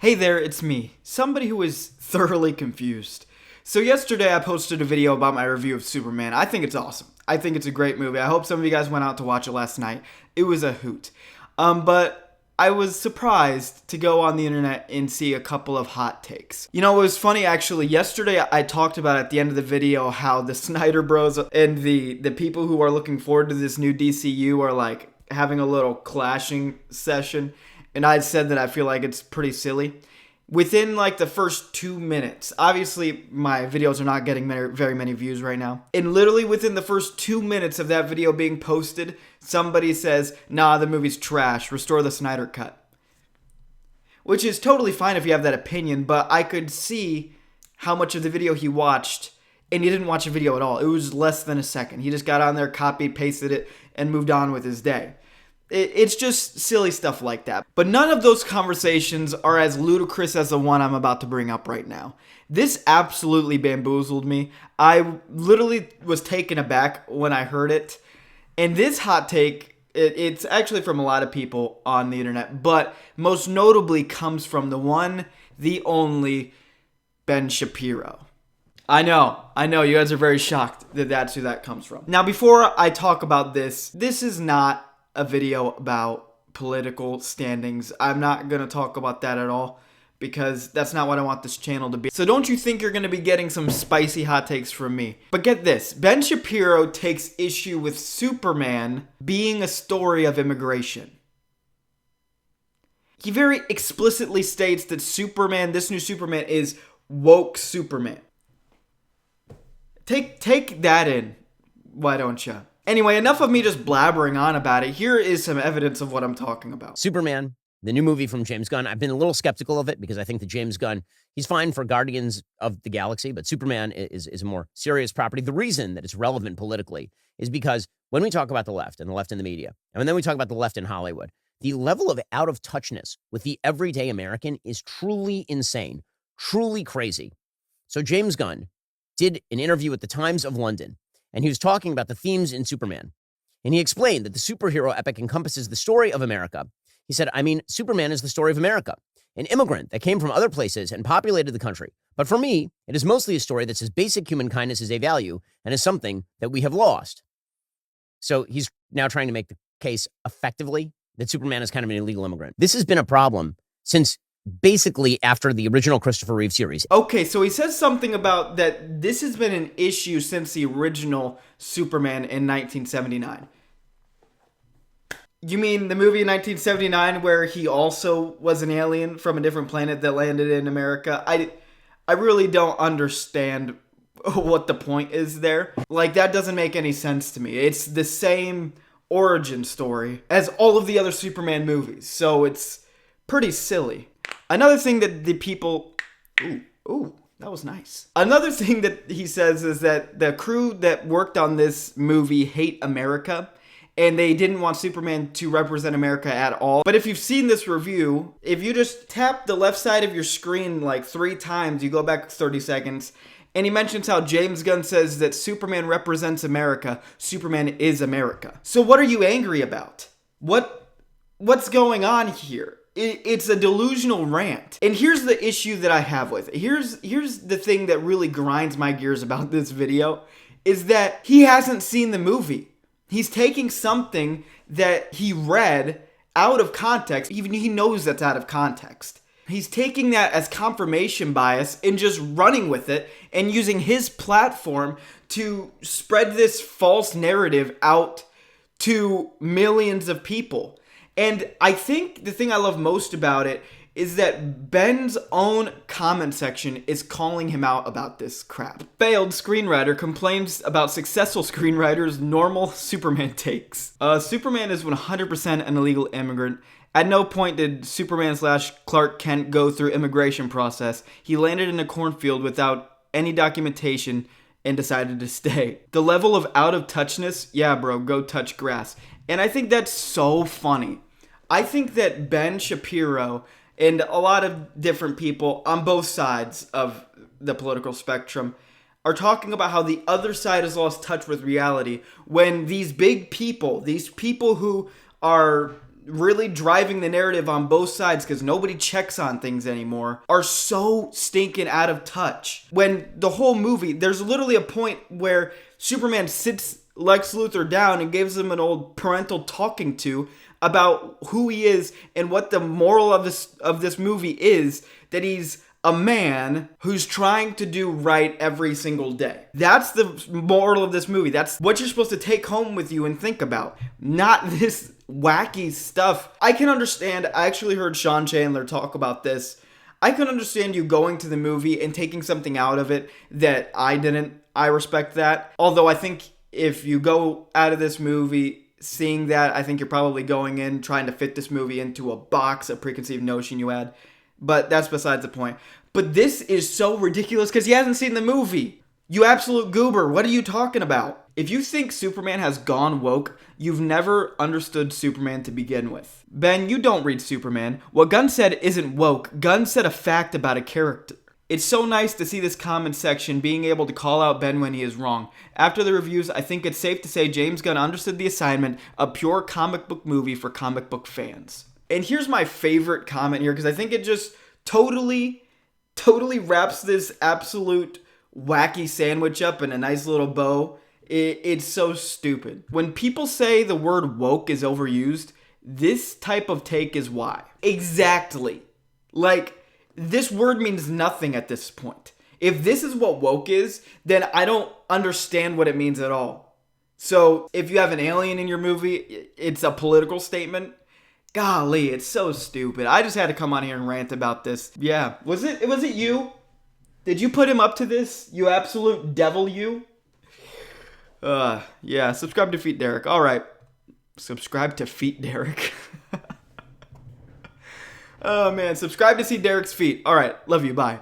Hey there, it's me, somebody who is thoroughly confused. So yesterday I posted a video about my review of Superman. I think it's awesome. I think it's a great movie. I hope some of you guys went out to watch it last night. It was a hoot. But I was surprised to go on the internet and see a couple of hot takes. You know, it was funny actually. Yesterday I talked about at the end of the video how the Snyder Bros and the people who are looking forward to this new DCU are like having a little clashing session. And I said that I feel like it's pretty silly. Within like the first 2 minutes, obviously my videos are not getting very many views right now. And literally within the first 2 minutes of that video being posted, somebody says, nah, the movie's trash, restore the Snyder Cut. Which is totally fine if you have that opinion, but I could see how much of the video he watched, and he didn't watch a video at all. It was less than a second. He just got on there, copied, pasted it, and moved on with his day. It's just silly stuff like that. But none of those conversations are as ludicrous as the one I'm about to bring up right now. This absolutely bamboozled me. I literally was taken aback when I heard it. And this hot take, it's actually from a lot of people on the internet, but most notably comes from the one, the only, Ben Shapiro. I know, you guys are very shocked that that's who that comes from. Now, before I talk about this is not a video about political standings. I'm not going to talk about that at all because that's not what I want this channel to be. So don't you think you're going to be getting some spicy hot takes from me. But get this, Ben Shapiro takes issue with Superman being a story of immigration. He very explicitly states that Superman, this new Superman, is woke Superman. Take that in, why don't you? Anyway, enough of me just blabbering on about it. Here is some evidence of what I'm talking about. Superman, the new movie from James Gunn. I've been a little skeptical of it because I think that James Gunn, he's fine for Guardians of the Galaxy, but Superman is a more serious property. The reason that it's relevant politically is because when we talk about the left and the left in the media, and then we talk about the left in Hollywood, the level of out-of-touchness with the everyday American is truly insane, truly crazy. So James Gunn did an interview at the Times of London, and he was talking about the themes in Superman. And he explained that the superhero epic encompasses the story of America. He said, Superman is the story of America, an immigrant that came from other places and populated the country. But for me, it is mostly a story that says basic human kindness is a value and is something that we have lost. So he's now trying to make the case effectively that Superman is kind of an illegal immigrant. This has been a problem since basically after the original Christopher Reeve series. Okay, so he says something about that this has been an issue since the original Superman in 1979. You mean the movie in 1979 where he also was an alien from a different planet that landed in America? I really don't understand what the point is there. Like, that doesn't make any sense to me. It's the same origin story as all of the other Superman movies, so it's pretty silly. Another thing that the people... Ooh, that was nice. Another thing that he says is that the crew that worked on this movie hate America, and they didn't want Superman to represent America at all. But if you've seen this review, if you just tap the left side of your screen like 3 times, you go back 30 seconds, and he mentions how James Gunn says that Superman represents America, Superman is America. So what are you angry about? What's going on here? It's a delusional rant. And here's the issue that I have with it. Here's the thing that really grinds my gears about this video, is that he hasn't seen the movie. He's taking something that he read out of context. Even he knows that's out of context. He's taking that as confirmation bias and just running with it and using his platform to spread this false narrative out to millions of people. And I think the thing I love most about it is that Ben's own comment section is calling him out about this crap. Failed screenwriter complains about successful screenwriters' normal Superman takes. Superman is 100% an illegal immigrant. At no point did Superman/Clark Kent go through immigration process. He landed in a cornfield without any documentation and decided to stay. The level of out-of-touchness, yeah bro, go touch grass. And I think that's so funny. I think that Ben Shapiro and a lot of different people on both sides of the political spectrum are talking about how the other side has lost touch with reality when these big people, these people who are really driving the narrative on both sides because nobody checks on things anymore, are so stinking out of touch. When the whole movie, there's literally a point where Superman sits Lex Luthor down and gives him an old parental talking to about who he is and what the moral of this movie is, that he's a man who's trying to do right every single day. That's the moral of this movie. That's what you're supposed to take home with you and think about, not this wacky stuff. I can understand, I actually heard Sean Chandler talk about this. I can understand you going to the movie and taking something out of it that I didn't. I respect that. Although I think if you go out of this movie seeing that, I think you're probably going in trying to fit this movie into a box, a preconceived notion you had. But that's besides the point. But this is so ridiculous because he hasn't seen the movie. You absolute goober. What are you talking about? If you think Superman has gone woke, you've never understood Superman to begin with. Ben, you don't read Superman. What Gunn said isn't woke. Gunn said a fact about a character. It's so nice to see this comment section being able to call out Ben when he is wrong. After the reviews, I think it's safe to say James Gunn understood the assignment, a pure comic book movie for comic book fans. And here's my favorite comment here, because I think it just totally wraps this absolute wacky sandwich up in a nice little bow. It's so stupid. When people say the word woke is overused, this type of take is why. Exactly. Like, this word means nothing at this point. If this is what woke is, then I don't understand what it means at all. So if you have an alien in your movie, it's a political statement. Golly, it's so stupid. I just had to come on here and rant about this. Yeah. Was it you? Did you put him up to this? You absolute devil, you? Yeah. Subscribe to Feet Derek. All right. Subscribe to Feet Derek. Oh, man. Subscribe to see Derek's feet. All right. Love you. Bye.